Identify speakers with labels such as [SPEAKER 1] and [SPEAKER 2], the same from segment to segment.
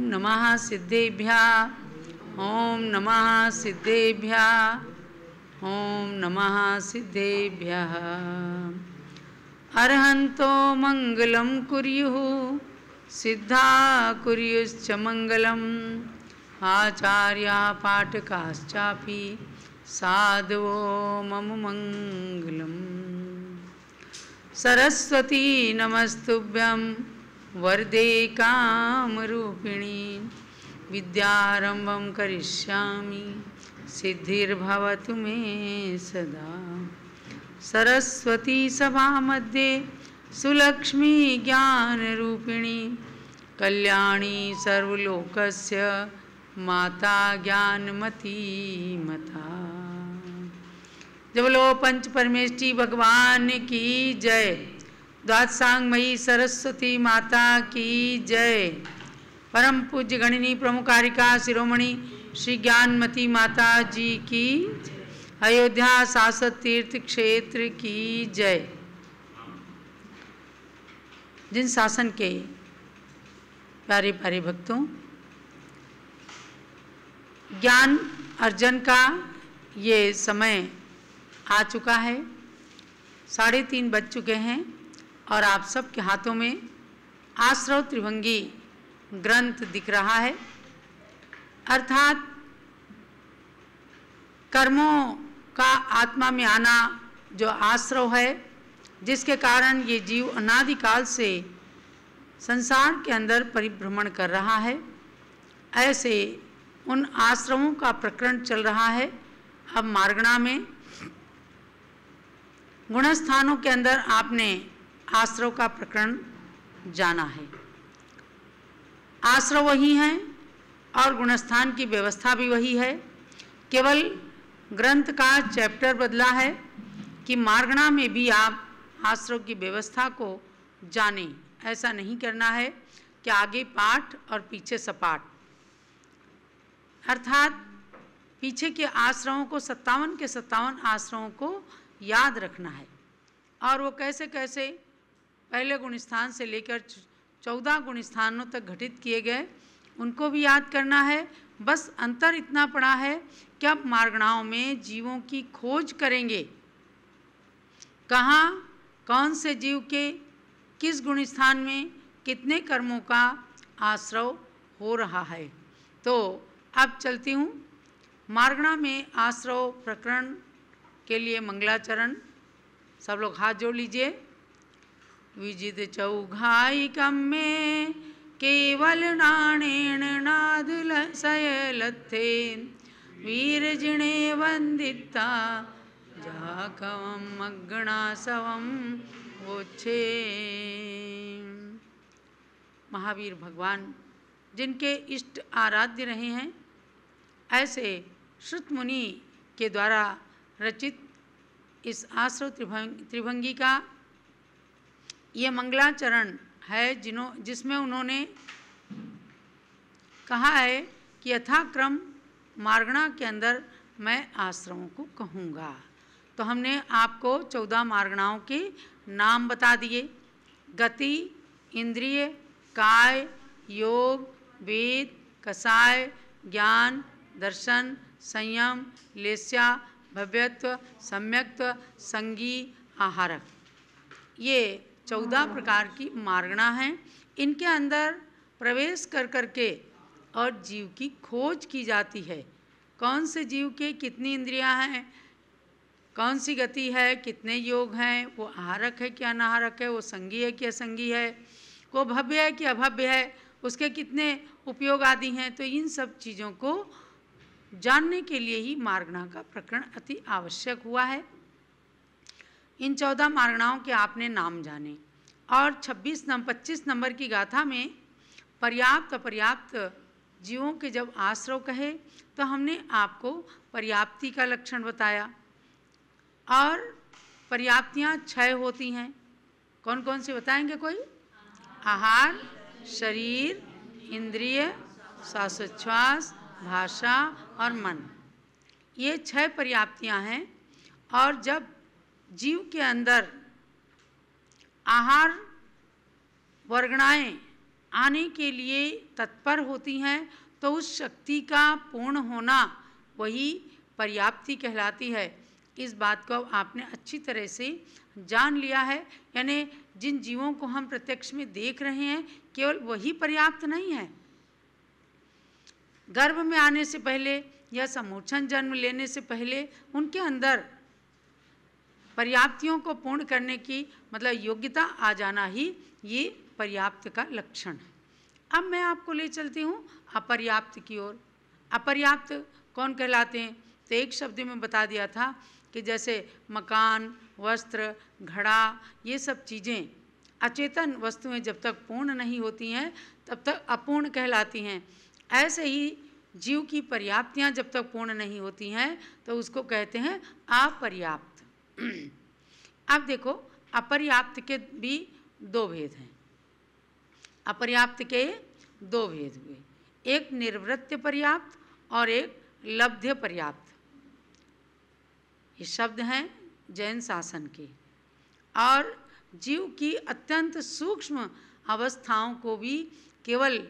[SPEAKER 1] नमः सिद्धेभ्यः, ओम नमः सिद्धेभ्यः, ओम नमः सिद्धेभ्यः। अरहन्तो मंगलं कुर्युः, सिद्धा कुर्युश्च मंगलम्। आचार्या पाठकाश्चापि साधवो मम मंगलम्। सरस्वती नमस्तुभ्यं वरदे कामरूपिणी। विद्यारंभं करिष्यामि सिद्धिर्भवतु मे सदा। सरस्वती सभा मध्ये सुलक्ष्मी ज्ञानरूपिणी। कल्याणी सर्वलोकस्य माता ज्ञानमती मता। जय बोलो पंच परमेष्ठी भगवान की जय। द्वादशांगमयी सरस्वती माता की जय। परम पूज्य गणिनी प्रमुखारिका शिरोमणि श्री ज्ञानमती माता जी की। अयोध्या शाश्वत तीर्थ क्षेत्र की जय। जिन शासन के प्यारे प्यारे भक्तों, ज्ञान अर्जन का ये समय आ चुका है। 3:30 बज चुके हैं और आप सबके हाथों में आश्रव त्रिभंगी ग्रंथ दिख रहा है। अर्थात कर्मों का आत्मा में आना जो आश्रव है, जिसके कारण ये जीव अनादिकाल से संसार के अंदर परिभ्रमण कर रहा है, ऐसे उन आश्रमों का प्रकरण चल रहा है। अब मार्गणा में गुणस्थानों के अंदर आपने आश्रव का प्रकरण जाना है। आश्रव वही हैं और गुणस्थान की व्यवस्था भी वही है। केवल ग्रंथ का चैप्टर बदला है कि मार्गणा में भी आप आश्रव की व्यवस्था को जानें। ऐसा नहीं करना है कि आगे पाठ और पीछे सपाट। अर्थात पीछे के आश्रमों को 57 के 57 आश्रमों को याद रखना है। और वो कैसे कैसे पहले गुणस्थान से लेकर 14 गुणस्थानों तक घटित किए गए, उनको भी याद करना है। बस अंतर इतना पड़ा है कि अब मार्गणाओं में जीवों की खोज करेंगे। कहाँ कौन से जीव के किस गुणस्थान में कितने कर्मों का आश्रव हो रहा है। तो अब चलती हूँ मार्गणा में आश्रव प्रकरण के लिए मंगलाचरण। सब लोग हाथ जोड़ लीजिए। विजित चौघाई कम में केवल नाणेन नाद सयलथे। वीर जिणे वंदिता जाकवम अग्नासवम वोच्छे। महावीर भगवान जिनके इष्ट आराध्य रहे हैं, ऐसे श्रुत मुनि के द्वारा रचित इस आश्रव त्रिभंगी का ये मंगलाचरण है, जिसमें उन्होंने कहा है कि यथाक्रम मार्गणा के अंदर मैं आश्रमों को कहूँगा। तो हमने आपको 14 मार्गणाओं के नाम बता दिए। गति, इंद्रिय, काय, योग, वेद, कसाय, ज्ञान, दर्शन, संयम, लेस्या, भव्यत्व, सम्यक्त्व, संगी, आहारक। ये 14 प्रकार की मार्गणा हैं। इनके अंदर प्रवेश कर करके और जीव की खोज की जाती है। कौन से जीव के कितनी इंद्रियां हैं, कौन सी गति है, कितने योग हैं, वो आहारक है कि अनाहारक है, वो संगी है कि असंगी है, वो भव्य है कि अभव्य है, उसके कितने उपयोग आदि हैं। तो इन सब चीज़ों को जानने के लिए ही मार्गणा का प्रकरण अति आवश्यक हुआ है। इन 14 मार्गणाओं के आपने नाम जाने। और 25 नंबर की गाथा में पर्याप्त अपर्याप्त जीवों के जब आश्रव कहे तो हमने आपको पर्याप्ति का लक्षण बताया। और पर्याप्तियाँ 6 होती हैं। कौन कौन सी बताएंगे कोई? आहार, शरीर, इंद्रिय, श्वासोच्छ्वास, भाषा और मन। ये 6 पर्याप्तियाँ हैं। और जब जीव के अंदर आहार वर्गणाएँ आने के लिए तत्पर होती हैं, तो उस शक्ति का पूर्ण होना वही पर्याप्ति कहलाती है। इस बात को आपने अच्छी तरह से जान लिया है। यानी जिन जीवों को हम प्रत्यक्ष में देख रहे हैं, केवल वही पर्याप्त नहीं है। गर्भ में आने से पहले या समूर्छन जन्म लेने से पहले उनके अंदर पर्याप्तियों को पूर्ण करने की मतलब योग्यता आ जाना ही ये पर्याप्त का लक्षण है। अब मैं आपको ले चलती हूँ अपर्याप्त की ओर। अपर्याप्त कौन कहलाते हैं? तो एक शब्द में बता दिया था कि जैसे मकान, वस्त्र, घड़ा, ये सब चीज़ें अचेतन वस्तुएं जब तक पूर्ण नहीं होती हैं तब तक अपूर्ण कहलाती हैं। ऐसे ही जीव की पर्याप्तियां जब तक पूर्ण नहीं होती हैं तो उसको कहते हैं अपर्याप्त। अब देखो, अपर्याप्त के भी दो भेद हैं। अपर्याप्त के दो भेद हुए, एक निर्वृत्त पर्याप्त और एक लब्ध्य पर्याप्त। ये शब्द हैं जैन शासन के। और जीव की अत्यंत सूक्ष्म अवस्थाओं को भी केवल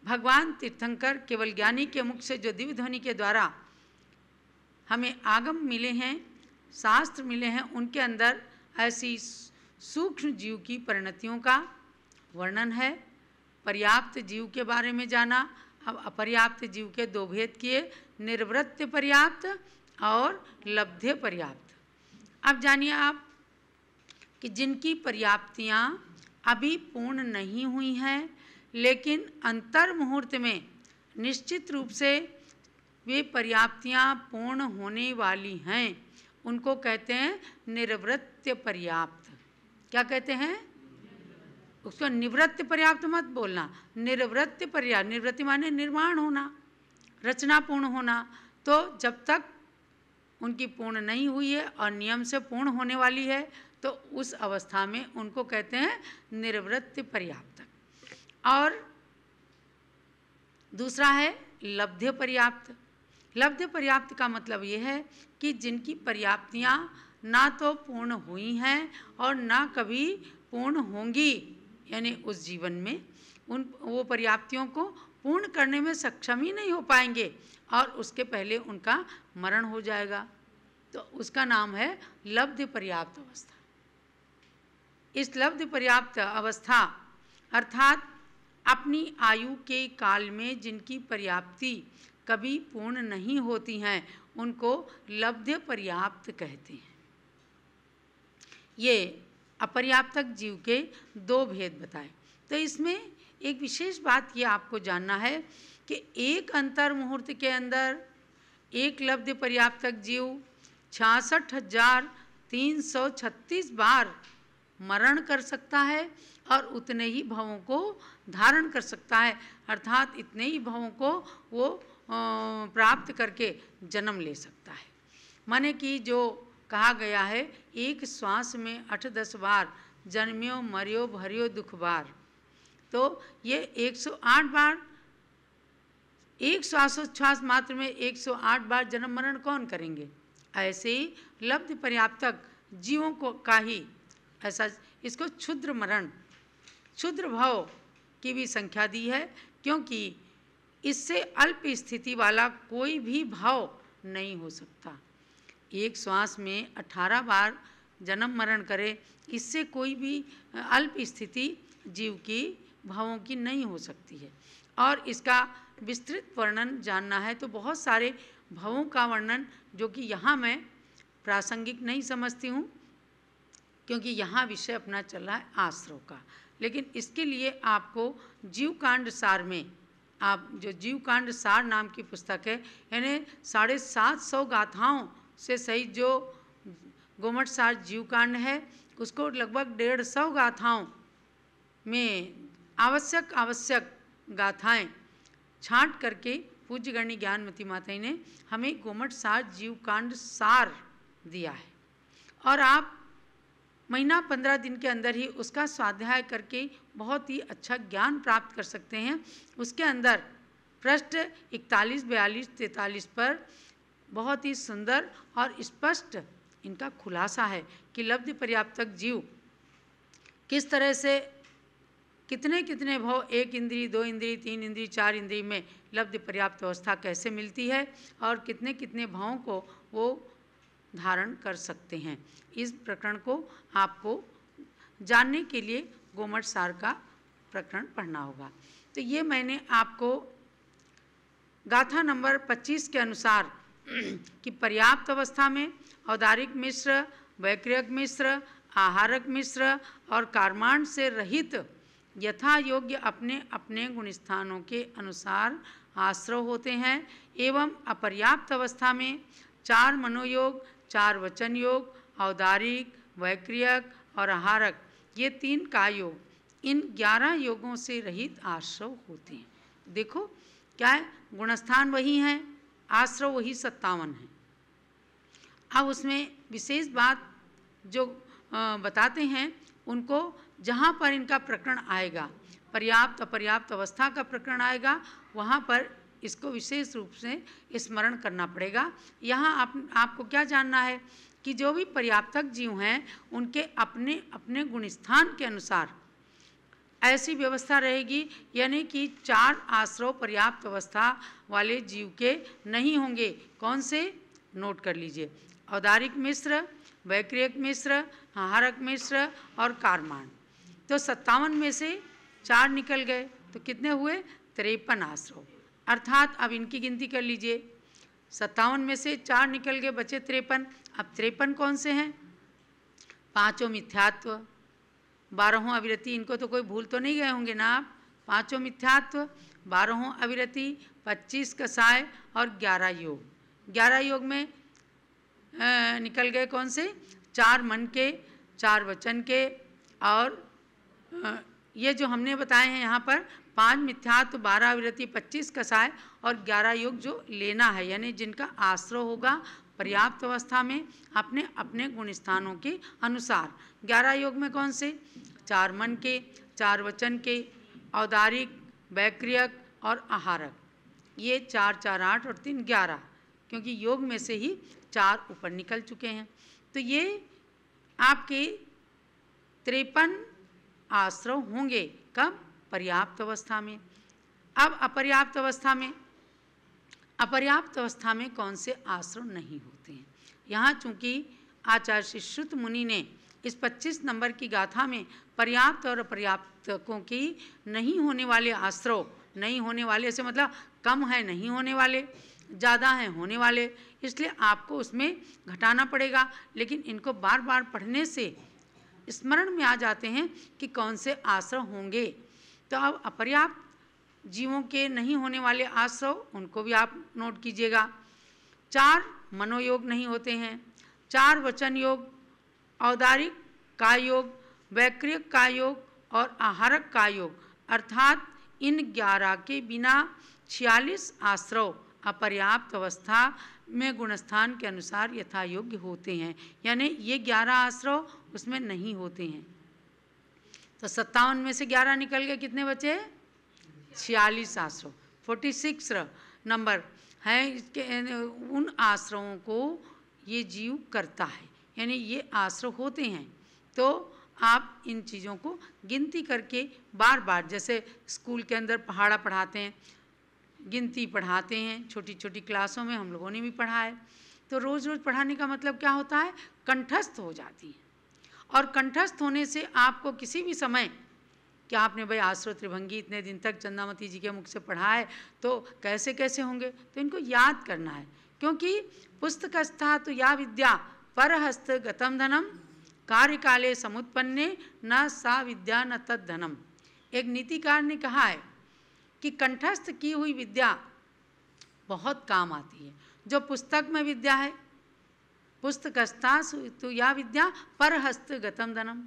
[SPEAKER 1] भगवान तीर्थंकर, केवल ज्ञानी के मुख से जो दिव्य ध्वनि के द्वारा हमें आगम मिले हैं, शास्त्र मिले हैं, उनके अंदर ऐसी सूक्ष्म जीव की परिणतियों का वर्णन है। पर्याप्त जीव के बारे में जाना। अब अपर्याप्त जीव के दो भेद किए, निर्वृत्त पर्याप्त और लब्ध्य पर्याप्त। अब जानिए आप कि जिनकी पर्याप्तियाँ अभी पूर्ण नहीं हुई हैं, लेकिन अंतर मुहूर्त में निश्चित रूप से वे पर्याप्तियाँ पूर्ण होने वाली हैं, उनको कहते हैं निर्वृत्त पर्याप्त। क्या कहते हैं? उसको निवृत्त पर्याप्त मत बोलना, निर्वृत्त पर्याप्त। निवृत्ति माने निर्माण होना, रचना पूर्ण होना। तो जब तक उनकी पूर्ण नहीं हुई है और नियम से पूर्ण होने वाली है तो उस अवस्था में उनको कहते हैं निर्वृत्त पर्याप्त। और दूसरा है लब्ध्य पर्याप्त। लब्ध्य पर्याप्त का मतलब ये है कि जिनकी पर्याप्तियाँ ना तो पूर्ण हुई हैं और ना कभी पूर्ण होंगी, यानी उस जीवन में वो पर्याप्तियों को पूर्ण करने में सक्षम ही नहीं हो पाएंगे और उसके पहले उनका मरण हो जाएगा, तो उसका नाम है लब्ध्य पर्याप्त अवस्था। इस लब्ध्य पर्याप्त अवस्था अर्थात अपनी आयु के काल में जिनकी पर्याप्ति कभी पूर्ण नहीं होती हैं, उनको लब्ध्य पर्याप्त कहते हैं। ये अपर्याप्तक जीव के दो भेद बताए। तो इसमें एक विशेष बात ये आपको जानना है कि एक अंतर मुहूर्त के अंदर एक लब्ध्य पर्याप्तक जीव 66,336 बार मरण कर सकता है और उतने ही भवों को धारण कर सकता है, अर्थात इतने ही भवों को वो प्राप्त करके जन्म ले सकता है। माने कि जो कहा गया है, एक श्वास में 8-10 बार जन्म्यो मरियो भरियो दुख बार, तो ये 108 बार, एक श्वासोच्छ्वास मात्र में 108 बार जन्म मरण कौन करेंगे? ऐसे ही लब्ध्य पर्याप्तक जीवों को का ही ऐसा, इसको क्षुद्र मरण, क्षुद्र भव की भी संख्या दी है, क्योंकि इससे अल्प स्थिति वाला कोई भी भाव नहीं हो सकता। एक श्वास में 18 बार जन्म मरण करे, इससे कोई भी अल्प स्थिति जीव की भावों की नहीं हो सकती है। और इसका विस्तृत वर्णन जानना है तो बहुत सारे भावों का वर्णन, जो कि यहाँ मैं प्रासंगिक नहीं समझती हूँ, क्योंकि यहाँ विषय अपना चल रहा है आश्रव का। लेकिन इसके लिए आपको जीवकांड सार में, आप जो जीवकांड सार नाम की पुस्तक है, यानी 750 गाथाओं से सहित जो गोमट सार जीवकांड है, उसको लगभग 150 गाथाओं में आवश्यक गाथाएं छांट करके पूज्य गणी ज्ञानमती माता ने हमें गोमट सार जीवकांड सार दिया है। और आप महीना 15 दिन के अंदर ही उसका स्वाध्याय करके बहुत ही अच्छा ज्ञान प्राप्त कर सकते हैं। उसके अंदर पृष्ठ 41, 42, 43 पर बहुत ही सुंदर और स्पष्ट इनका खुलासा है कि लब्ध्य पर्याप्तक जीव किस तरह से कितने कितने भाव एक इंद्री, दो इंद्री, तीन इंद्री, चार इंद्री में लब्ध पर्याप्त अवस्था कैसे मिलती है और कितने कितने भावों को वो धारण कर सकते हैं। इस प्रकरण को आपको जानने के लिए गोमट सार का प्रकरण पढ़ना होगा। तो ये मैंने आपको गाथा नंबर 25 के अनुसार कि पर्याप्त अवस्था में औदारिक मिश्र, वैक्रियक मिश्र, आहारक मिश्र और कार्माण से रहित यथा योग्य अपने अपने गुणस्थानों के अनुसार आश्रव होते हैं एवं अपर्याप्त अवस्था में 4 मनोयोग, 4 वचन योग, औदारिक, वैक्रियक और आहारक ये 3 कायोग, इन 11 योगों से रहित आश्रव होते हैं। देखो क्या है, गुणस्थान वही हैं, आश्रव वही 57 है। अब उसमें विशेष बात जो बताते हैं उनको, जहाँ पर इनका प्रकरण आएगा, पर्याप्त अपर्याप्त अवस्था का प्रकरण आएगा, वहाँ पर इसको विशेष रूप से स्मरण करना पड़ेगा। यहाँ आपको क्या जानना है कि जो भी पर्याप्तक जीव हैं उनके अपने अपने गुणस्थान के अनुसार ऐसी व्यवस्था रहेगी, यानी कि 4 आश्रव पर्याप्त अवस्था वाले जीव के नहीं होंगे। कौन से? नोट कर लीजिए, औदारिक मिश्र, वैक्रियक मिश्र, आहारक मिश्र और कार्माण। तो 57 में से 4 निकल गए तो कितने हुए? 53 आश्रव। अर्थात अब इनकी गिनती कर लीजिए, 57 में से 4 निकल गए, बचे 53। अब 53 कौन से हैं? 5 मिथ्यात्व, 12 अविरति, इनको तो कोई भूल तो नहीं गए होंगे ना आप। 5 मिथ्यात्व, 12 अविरति, 25 कसाय और 11 योग। 11 योग में निकल गए कौन से? 4 मन के, 4 वचन के और ये जो हमने बताए हैं यहाँ पर 5 मिथ्यात्व, 12 अविरति, 25 कसाय और 11 योग जो लेना है, यानी जिनका आश्रय होगा पर्याप्त अवस्था में अपने अपने गुणस्थानों के अनुसार। 11 योग में कौन से? 4 मन के, 4 वचन के, औदारिक, वैक्रियक और आहारक। ये 4 4 8 और 3 11, क्योंकि योग में से ही 4 ऊपर निकल चुके हैं। तो ये आपके 53 आश्रव होंगे। कब? पर्याप्त अवस्था में। अब अपर्याप्त अवस्था में, अपर्याप्त अवस्था में कौन से आश्रव नहीं होते हैं? यहाँ चूंकि आचार्य श्री श्रुत मुनि ने इस 25 नंबर की गाथा में पर्याप्त और अपर्याप्तकों की नहीं होने वाले आश्रव, नहीं होने वाले से मतलब कम है नहीं होने वाले, ज़्यादा हैं होने वाले, इसलिए आपको उसमें घटाना पड़ेगा। लेकिन इनको बार बार पढ़ने से स्मरण में आ जाते हैं कि कौन से आश्रव होंगे। तो अब अपर्याप्त जीवों के नहीं होने वाले आश्रव, उनको भी आप नोट कीजिएगा। 4 मनोयोग नहीं होते हैं, 4 वचन योग, औदारिक का योग, वैक्रियक का योग और आहारक का योग, अर्थात इन 11 के बिना 46 आश्रव अपर्याप्त अवस्था में गुणस्थान के अनुसार यथा योग्य होते हैं। यानी ये 11 आश्रव उसमें नहीं होते हैं। तो 57 में से 11 निकल गए, कितने बचे? 46 आश्रव। 46 नंबर है इसके, उन आश्रवों को ये जीव करता है, यानी ये आश्रव होते हैं। तो आप इन चीज़ों को गिनती करके बार बार, जैसे स्कूल के अंदर पहाड़ा पढ़ाते हैं, गिनती पढ़ाते हैं, छोटी छोटी क्लासों में हम लोगों ने भी पढ़ा है। तो रोज़ रोज़ पढ़ाने का मतलब क्या होता है? कंठस्थ हो जाती है। और कंठस्थ होने से आपको किसी भी समय, क्या आपने भाई आश्रव त्रिभंगी इतने दिन तक चंदामती जी के मुख से पढ़ा है तो कैसे कैसे होंगे, तो इनको याद करना है। क्योंकि पुस्तकस्था तो या विद्या परहस्त गतम धनम कार्यकाले समुत्पन्ने न सा विद्या न तद धनम। एक नीतिकार ने कहा है कि कंठस्थ की हुई विद्या बहुत काम आती है। जो पुस्तक में विद्या है, पुस्तकस्था तो या विद्या परहस्त गतम धनम,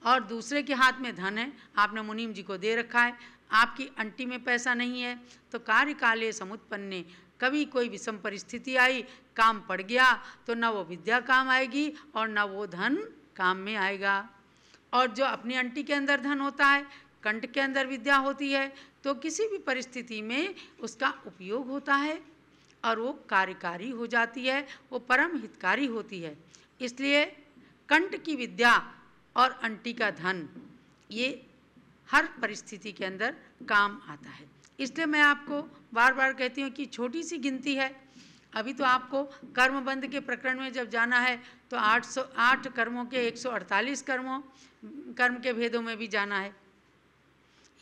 [SPEAKER 1] और दूसरे के हाथ में धन है, आपने मुनीम जी को दे रखा है, आपकी अंटी में पैसा नहीं है, तो कार्यकाले समुत्पन्ने, कभी कोई विषम परिस्थिति आई, काम पड़ गया, तो न वो विद्या काम आएगी और न वो धन काम में आएगा। और जो अपनी अंटी के अंदर धन होता है, कंठ के अंदर विद्या होती है, तो किसी भी परिस्थिति में उसका उपयोग होता है और वो कार्यकारी हो जाती है, वो परम हितकारी होती है। इसलिए कंठ की विद्या और अंटी का धन ये हर परिस्थिति के अंदर काम आता है। इसलिए मैं आपको बार बार कहती हूँ कि छोटी सी गिनती है। अभी तो आपको कर्मबंध के प्रकरण में जब जाना है तो 808 कर्मों के 148 कर्म के भेदों में भी जाना है।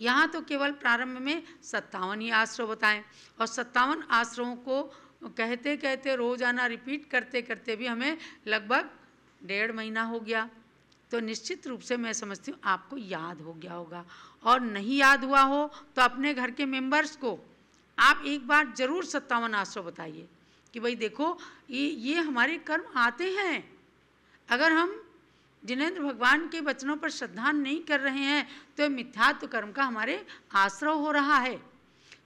[SPEAKER 1] यहाँ तो केवल प्रारंभ में 57 ही आश्रव बताएं, और 57 आश्रवों को कहते कहते रोजाना रिपीट करते करते भी हमें लगभग 1.5 महीना हो गया। तो निश्चित रूप से मैं समझती हूँ आपको याद हो गया होगा, और नहीं याद हुआ हो तो अपने घर के मेंबर्स को आप एक बार जरूर 57 आश्रव बताइए कि भाई देखो ये हमारे कर्म आते हैं। अगर हम जिनेंद्र भगवान के वचनों पर श्रद्धा नहीं कर रहे हैं तो मिथ्यात्व कर्म का हमारे आश्रव हो रहा है।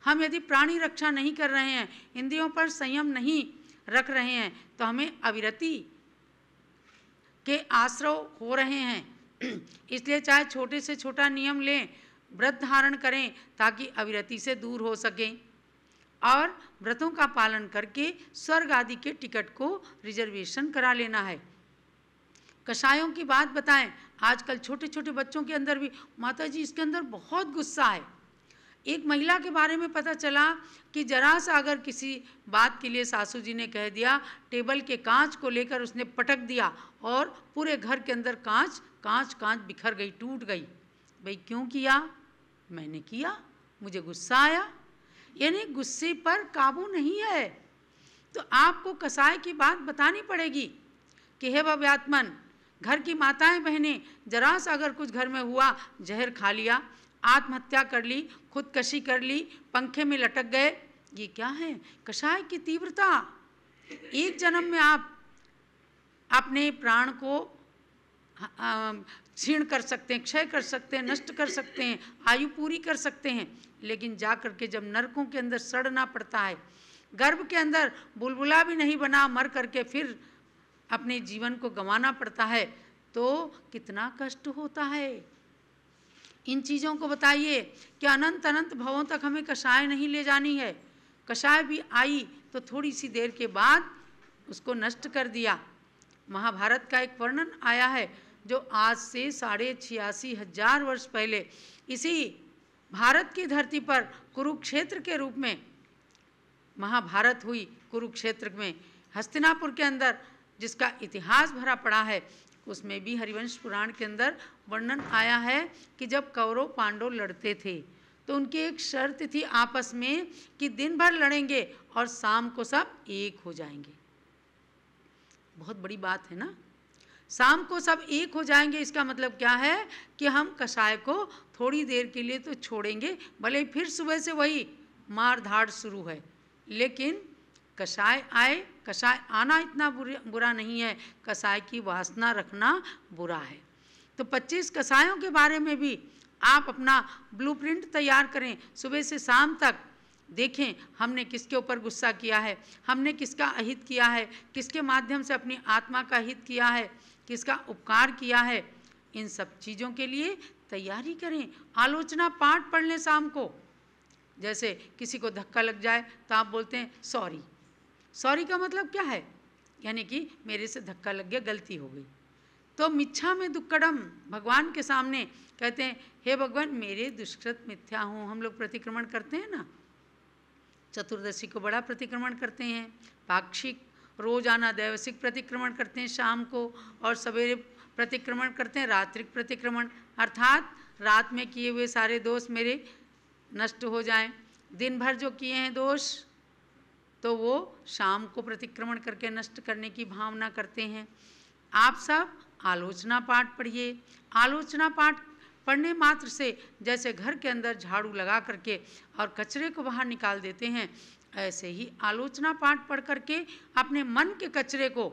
[SPEAKER 1] हम यदि प्राणी रक्षा नहीं कर रहे हैं, इंद्रियों पर संयम नहीं रख रहे हैं, तो हमें अविरति के आश्रव हो रहे हैं। इसलिए चाहे छोटे से छोटा नियम लें, व्रत धारण करें ताकि अविरति से दूर हो सकें, और व्रतों का पालन करके स्वर्ग आदि के टिकट को रिजर्वेशन करा लेना है। कषायों की बात बताएं, आजकल छोटे छोटे बच्चों के अंदर भी माता जी इसके अंदर बहुत गुस्सा है। एक महिला के बारे में पता चला कि जरा सा अगर किसी बात के लिए सासू जी ने कह दिया, टेबल के कांच को लेकर उसने पटक दिया और पूरे घर के अंदर कांच बिखर गई, टूट गई। भाई क्यों किया? मैंने किया, मुझे गुस्सा आया। यानी गुस्से पर काबू नहीं है। तो आपको कसाय की बात बतानी पड़ेगी कि हे भव्यात्मन, घर की माताएं बहनें, जरा सा अगर कुछ घर में हुआ, जहर खा लिया, आत्महत्या कर ली, खुदकशी कर ली, पंखे में लटक गए, ये क्या है? कषाय की तीव्रता। एक जन्म में आप अपने प्राण को क्षीण कर सकते हैं, क्षय कर सकते हैं, नष्ट कर सकते हैं, आयु पूरी कर सकते हैं, लेकिन जा कर के जब नरकों के अंदर सड़ना पड़ता है, गर्भ के अंदर बुलबुला भी नहीं बना, मर करके फिर अपने जीवन को गंवाना पड़ता है, तो कितना कष्ट होता है। इन चीज़ों को बताइए कि अनंत अनंत भवों तक हमें कषाय नहीं ले जानी है। कषाय भी आई तो थोड़ी सी देर के बाद उसको नष्ट कर दिया। महाभारत का एक वर्णन आया है जो आज से 86,500 वर्ष पहले इसी भारत की धरती पर कुरुक्षेत्र के रूप में महाभारत हुई। कुरुक्षेत्र में हस्तिनापुर के अंदर जिसका इतिहास भरा पड़ा है, उसमें भी हरिवंश पुराण के अंदर वर्णन आया है कि जब कौरव पांडव लड़ते थे तो उनकी एक शर्त थी आपस में कि दिन भर लड़ेंगे और शाम को सब एक हो जाएंगे। बहुत बड़ी बात है ना, शाम को सब एक हो जाएंगे। इसका मतलब क्या है कि हम कषाय को थोड़ी देर के लिए तो छोड़ेंगे, भले फिर सुबह से वही मार धाड़ शुरू है, लेकिन कषाय आए। कषाय आना इतना बुरा नहीं है, कषाय की वासना रखना बुरा है। तो 25 कषायों के बारे में भी आप अपना ब्लूप्रिंट तैयार करें। सुबह से शाम तक देखें हमने किसके ऊपर गुस्सा किया है, हमने किसका अहित किया है, किसके माध्यम से अपनी आत्मा का हित किया है, किसका उपकार किया है। इन सब चीज़ों के लिए तैयारी करें। आलोचना पाठ पढ़ लें शाम को। जैसे किसी को धक्का लग जाए तो आप बोलते हैं सॉरी। सॉरी का मतलब क्या है? यानी कि मेरे से धक्का लग गया, गलती हो गई। तो मिच्छा में दुक्कडम, भगवान के सामने कहते हैं हे भगवान मेरे दुष्कृत मिथ्या हूँ। हम लोग प्रतिक्रमण करते हैं ना, चतुर्दशी को बड़ा प्रतिक्रमण करते हैं, पाक्षिक रोजाना दैवसिक प्रतिक्रमण करते हैं शाम को, और सवेरे प्रतिक्रमण करते हैं रात्रिक प्रतिक्रमण, अर्थात रात में किए हुए सारे दोष मेरे नष्ट हो जाएं। दिन भर जो किए हैं दोष तो वो शाम को प्रतिक्रमण करके नष्ट करने की भावना करते हैं। आप सब आलोचना पाठ पढ़िए। आलोचना पाठ पढ़ने मात्र से जैसे घर के अंदर झाड़ू लगा करके और कचरे को बाहर निकाल देते हैं, ऐसे ही आलोचना पाठ पढ़ करके अपने मन के कचरे को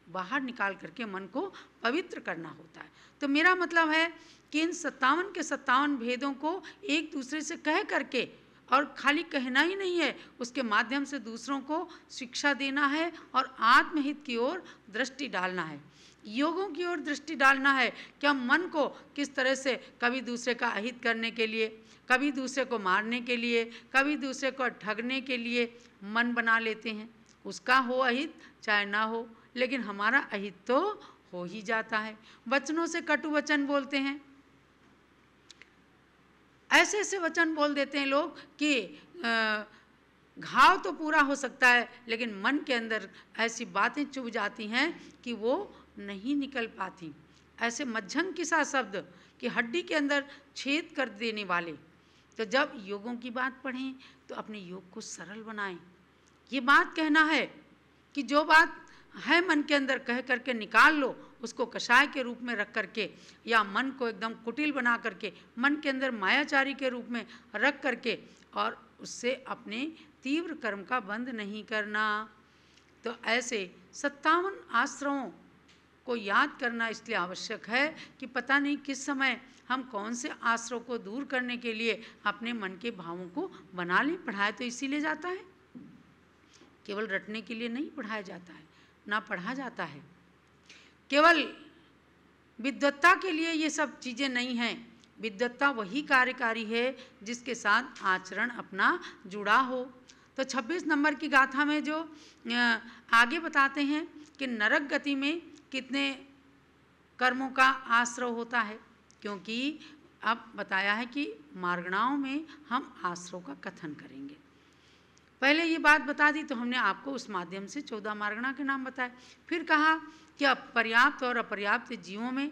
[SPEAKER 1] बाहर निकाल करके मन को पवित्र करना होता है। तो मेरा मतलब है कि इन 57 के 57 भेदों को एक दूसरे से कह करके, और खाली कहना ही नहीं है, उसके माध्यम से दूसरों को शिक्षा देना है और आत्महित की ओर दृष्टि डालना है, योगों की ओर दृष्टि डालना है कि हम मन को किस तरह से कभी दूसरे का अहित करने के लिए, कभी दूसरे को मारने के लिए, कभी दूसरे को ठगने के लिए मन बना लेते हैं। उसका हो अहित चाहे ना हो, लेकिन हमारा अहित तो हो ही जाता है। वचनों से कटु वचन बोलते हैं, ऐसे ऐसे वचन बोल देते हैं लोग कि घाव तो पूरा हो सकता है, लेकिन मन के अंदर ऐसी बातें चुभ जाती हैं कि वो नहीं निकल पाती। ऐसे मज्झंग के साथ शब्द कि हड्डी के अंदर छेद कर देने वाले। तो जब योगों की बात पढ़ें तो अपने योग को सरल बनाएं। ये बात कहना है कि जो बात है मन के अंदर कह करके निकाल लो, उसको कषाय के रूप में रख करके या मन को एकदम कुटिल बना करके मन के अंदर मायाचारी के रूप में रख करके और उससे अपने तीव्र कर्म का बंध नहीं करना। तो ऐसे 57 आश्रमों को याद करना इसलिए आवश्यक है कि पता नहीं किस समय हम कौन से आश्रम को दूर करने के लिए अपने मन के भावों को बना लें। पढ़ाया तो इसीलिए जाता है, केवल रटने के लिए नहीं पढ़ाया जाता है, ना पढ़ा जाता है। केवल विद्वत्ता के लिए ये सब चीज़ें नहीं हैं। विद्वत्ता वही कार्यकारी है जिसके साथ आचरण अपना जुड़ा हो। तो 26 नंबर की गाथा में जो आगे बताते हैं कि नरक गति में कितने कर्मों का आश्रय होता है, क्योंकि अब बताया है कि मार्गणाओं में हम आश्रय का कथन करेंगे। पहले ये बात बता दी तो हमने आपको उस माध्यम से 14 मार्गणा के नाम बताए। फिर कहा कि पर्याप्त और अपर्याप्त जीवों में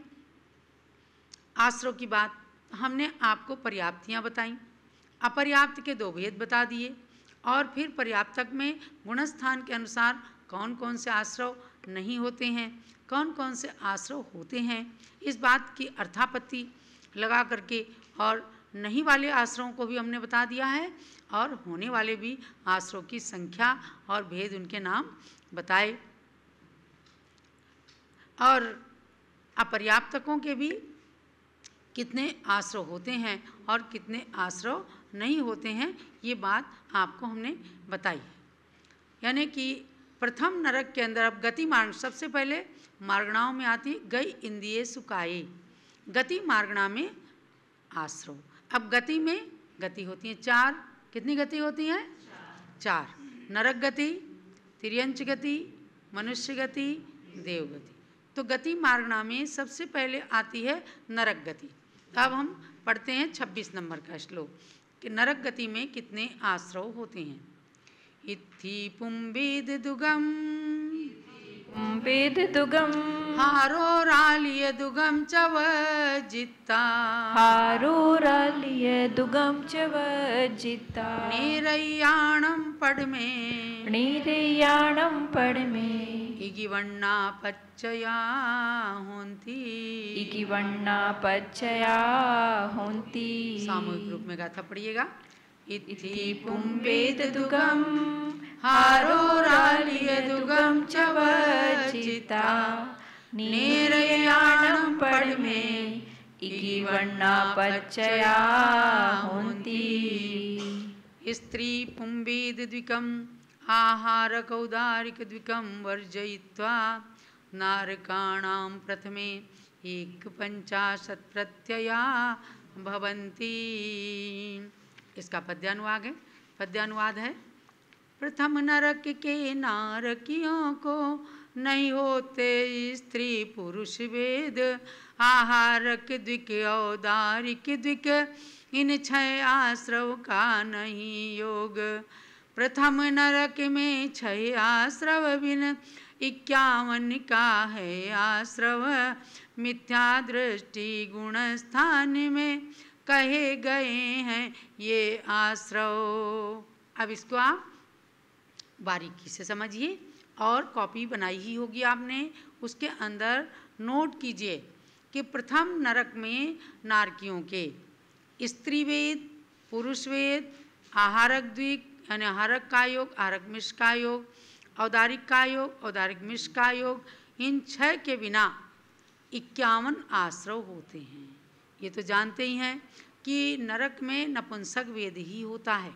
[SPEAKER 1] आश्रय की बात हमने आपको पर्याप्तियाँ बताई, अपर्याप्त के 2 भेद बता दिए और फिर पर्याप्तक में गुणस्थान के अनुसार कौन कौन से आश्रय नहीं होते हैं, कौन कौन से आश्रय होते हैं, इस बात की अर्थापत्ति लगा करके और नहीं वाले आश्रयों को भी हमने बता दिया है और होने वाले भी आश्रयों की संख्या और भेद उनके नाम बताए। और अपर्याप्तकों के भी कितने आश्रय होते हैं और कितने आश्रय नहीं होते हैं, ये बात आपको हमने बताई है। यानी कि प्रथम नरक के अंदर अब गति मार्ग सबसे पहले मार्गणाओं में आती है गई इंद्रिय सुखाए। गति मार्गणा में आश्रय। अब गति में गति होती है 4। कितनी गति होती है? 4। नरक गति, तिर्यंच गति, मनुष्य गति, देव गति। तो गति मार्गणा में सबसे पहले आती है नरक गति। अब हम पढ़ते हैं 26 नंबर का श्लोक कि नरक गति में कितने आश्रय होते हैं। इत्थि पुंबेद दुगम हारोरालिय दुगम च वज्जिता नेरय्याणं पडमे इगिवण्णा पच्चया होन्ति। सामूहिक रूप में गाथा पढ़िएगा। इत्थि पुंबेद दुगम हारोरालिय दुगम च वज्जिता नेरय्याणं पडमे इगिवण्णा पच्चया होन्ति। स्त्री पुंबेद द्विकम् आहारकौदारिक द्विकं वर्जयित्वा नारकाणां प्रथमे 150 प्रत्यया भवन्ति। इसका पद्यानुवाद है। प्रथम नरक के नारकियों को नहीं होते स्त्री पुरुष वेद, आहारक द्विक औदारिक द्विक इन 6 आश्रव का नहीं योग। प्रथम नरक में 6 आश्रव बिन 51 का है आश्रव, मिथ्या दृष्टि गुण स्थान में कहे गए हैं ये आश्रव। अब इसको आप बारीकी से समझिए और कॉपी बनाई ही होगी आपने, उसके अंदर नोट कीजिए कि प्रथम नरक में नारकियों के स्त्री वेद, पुरुष वेद, आहारक द्विक यानी आहारक का योग, आहारक मिश्र का योग, औदारिक का योग, औदारिक मिश्र का योग, इन 6 के बिना 51 आश्रय होते हैं। ये तो जानते ही हैं कि नरक में नपुंसक वेद ही होता है,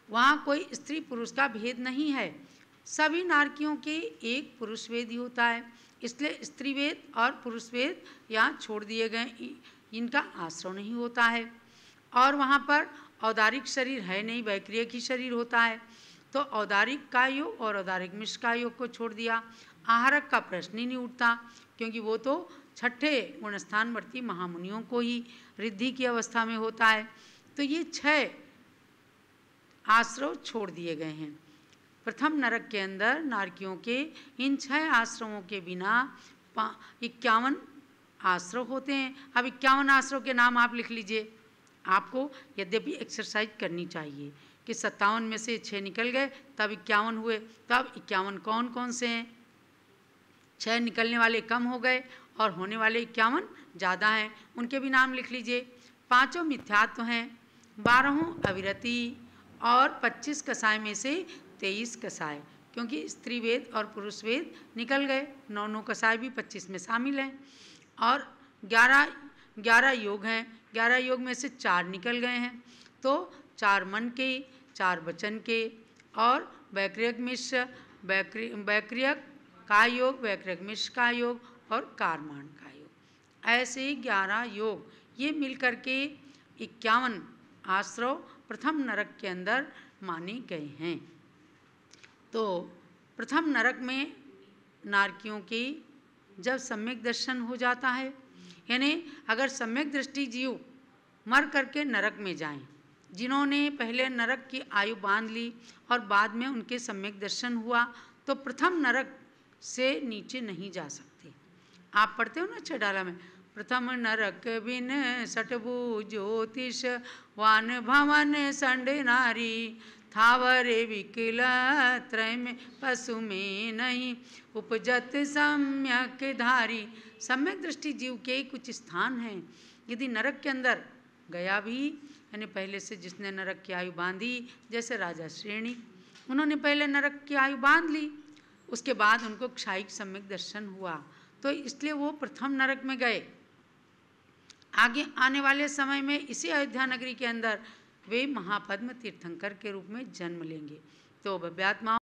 [SPEAKER 1] वहाँ कोई स्त्री पुरुष का भेद नहीं है। सभी नारकियों के एक पुरुष वेद ही होता है, इसलिए स्त्री वेद और पुरुष वेद यहाँ छोड़ दिए गए, इनका आश्रय नहीं होता है। और वहाँ पर औदारिक शरीर है नहीं, वैक्रिय की शरीर होता है, तो औदारिक का योग और औदारिक मिश्र का योग को छोड़ दिया। आहारक का प्रश्न ही नहीं उठता, क्योंकि वो तो छठे गुणस्थानवर्ती महामुनियों को ही रिद्धि की अवस्था में होता है। तो ये 6 आश्रव छोड़ दिए गए हैं। प्रथम नरक के अंदर नारकियों के इन 6 आश्रमों के बिना 51 आश्रव होते हैं। अब 51 आश्रव के नाम आप लिख लीजिए। आपको यद्यपि एक्सरसाइज करनी चाहिए कि 57 में से 6 निकल गए तब 51 हुए, तब 51 कौन कौन से हैं। 6 निकलने वाले कम हो गए और होने वाले 51 ज़्यादा हैं, उनके भी नाम लिख लीजिए। 5 मिथ्यात्व हैं, 12 अविरति और 25 कसाय में से 23 कसाय, क्योंकि स्त्री वेद और पुरुष वेद निकल गए। 9 कसाय भी 25 में शामिल हैं। और 11 योग हैं, 11 योग में से 4 निकल गए हैं। तो 4 मन के, 4 वचन के और वैक्रियक मिश्र, वैक्रियक का योग, वैक्रियक मिश्र का योग और कारमान का योग, ऐसे 11 योग ये मिलकर के 51 आश्रव प्रथम नरक के अंदर माने गए हैं। तो प्रथम नरक में नारकियों की जब सम्यक दर्शन हो जाता है, यानी अगर सम्यक दृष्टि जीव मर करके नरक में जाएं, जिन्होंने पहले नरक की आयु बांध ली और बाद में उनके सम्यक दर्शन हुआ, तो प्रथम नरक से नीचे नहीं जा सकते। आप पढ़ते हो ना छडाला में, प्रथम नरक बिन सटबू ज्योतिष वान भवन संड नारी, थावरे विकल त्रय में पशु में नहीं, उपजत सम्यक धारी। सम्यक दृष्टि जीव के कुछ स्थान हैं, यदि नरक के अंदर गया भी, यानी पहले से जिसने नरक की आयु बांधी, जैसे राजा श्रेणी, उन्होंने पहले नरक की आयु बांध ली, उसके बाद उनको क्षायिक सम्यक दर्शन हुआ, तो इसलिए वो प्रथम नरक में गए। आगे आने वाले समय में इसी अयोध्या नगरी के अंदर वे महापद्म तीर्थंकर के रूप में जन्म लेंगे। तो भव्यात्मा